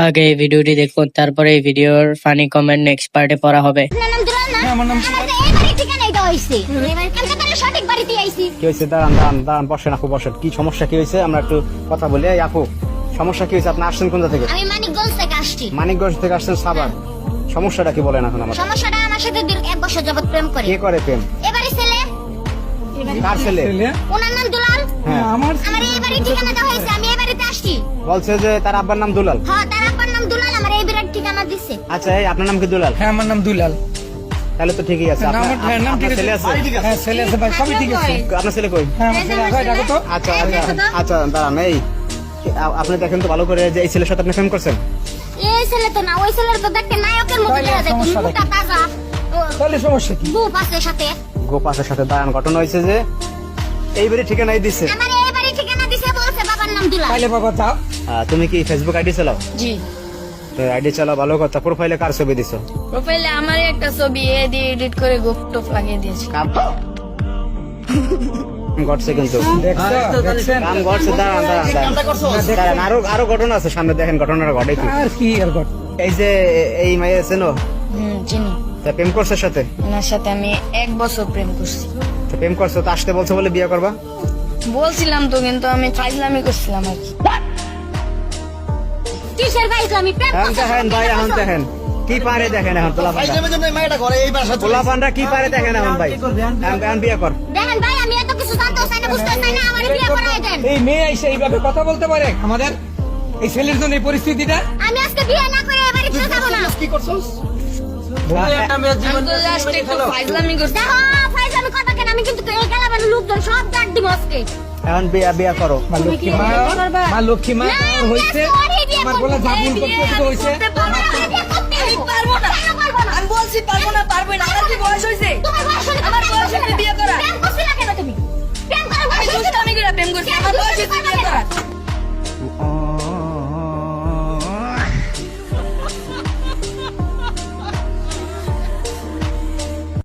আগে এই ভিডিওটি দেখুন, তারপরে এই ভিডিওর ফানি কমেন্ট নেক্সট পার্টে পড়া হবে। কি হয়েছে? দাঁড়ান বসেন আপু, বসেন। কি সমস্যা, কি হয়েছে আমরা একটু কথা বলি। এই আপু, সমস্যা কি হয়েছে? আপনি আসছেন কোথা থেকে? আমি মানিকগঞ্জ থেকে আসছি। মানিকগঞ্জ থেকে আসছেন সাভার। সমস্যাটা কি বলেন এখন আমার? সমস্যাটা আমার সাথে দীর্ঘ 1 বছর যাবত প্রেম করে। কে করে প্রেম? এবারে ছেলে, কার ছেলে? ওনার নাম দুলাল। হ্যাঁ, আমার এবারে ঠিকানা দেওয়া হয়েছে, আমি এবারেতে আসছি। বলছে যে তার আব্বার নাম দুলাল। হ্যাঁ, তার আব্বার নাম দুলাল, আমার এবারে ঠিকানা দিছে। আচ্ছা, এই আপনার নাম কি দুলাল? হ্যাঁ, আমার নাম দুলাল। তাহলে তো ঠিকই আছে। আপনার ছেলে আছে? হ্যাঁ, ছেলে আছে ভাই, সবই ঠিক আছে। আপনার ছেলে কই? হ্যাঁ, আমার ছেলে আগে ডাকো তো। আচ্ছা আচ্ছা, দাঁড়ান। এই আপনি দেখেন তো ভালো করে যে এই ছেলের সাথে আপনি প্রেম করছেন। এই ছেলে তো না, ওই ছেলের তো দেখতে নায়কের মতো দেখা যায়, সমস্যা মোটা তাজা। তাহলে সমস্যা কি? বুপ আছে সাথে। গোপাসের সাথে দাঁড়ান, ঘটনা হয়েছে যে এইবারে ঠিকানাই দিছে। আমার এবারে ঠিকানা দিছে, বলছে বাবার নাম দুলাল। তাইলে বাবা যাও। তুমি কি ফেসবুক আইডি চালাও? জি, আইডি চালাও, ভালো কথা। প্রোফাইলে কার ছবি দিছো? প্রোফাইলে আমারই একটা ছবি এডিট করে গোপটোপ লাগিয়ে দিয়েছি। কাম ঘটছে কিন্তু, দেখছেন? কাম ঘটছে। দাঁড়ান, আরো ঘটনা আছে সামনে, দেখেন ঘটনাটা ঘটে কি। আর কি আর ঘট? এই যে এই মাইয়া চেনো? চিনি। তা প্রেম করছে সাথে? ওনার সাথে আমি 1 বছর প্রেম করছি। তো প্রেম করছো তো আসতে বলছো বলে বিয়ে করবা? বলছিলাম তো, কিন্তু আমি ফাইজলামি করছিলাম আর কি। কিসের ভাই আমি প্রেম এখন দেখেন ভাই, এখন দেখেন কি পারে, দেখেন এখন পোলাপানরা কি পারে, দেখেন এখন ভাই। এখন বিয়ে কর। দেখেন ভাই, আমি এত কিছু জানতেও চাই না, বুঝতেও চাই না, আমার বিয়ে করায় দেন। এই মেয়ে এসে এইভাবে কথা বলতে পারে আমাদের এই ছেলের জন্য এই পরিস্থিতিটা? আমি আজকে বিয়ে না করে এবারে চলে যাবো না। আমি তো জাস্ট একটু ফাইজলামি করছি। দেখো ফাইজ, আমি কথা কেন, আমি কিন্তু এই গেলাবেন লোকজন সব ডাক দিব আজকে। এখন বিয়ে করো। মা লক্ষ্মী মা, মা লক্ষ্মী মা, আমার হয়েছে, আমার বলে যা ভুল করতে হয়েছে। আমি বলছি পারবো না, পারবো না। আমার কি বয়স হয়েছে? আমার বয়স হয়েছে বিয়ে করা। প্রেম করছিলা কেন তুমি? প্রেম করার বয়স হয়েছে? আমি প্রেম করছি, আমার বয়স হয়েছে বিয়ে করা।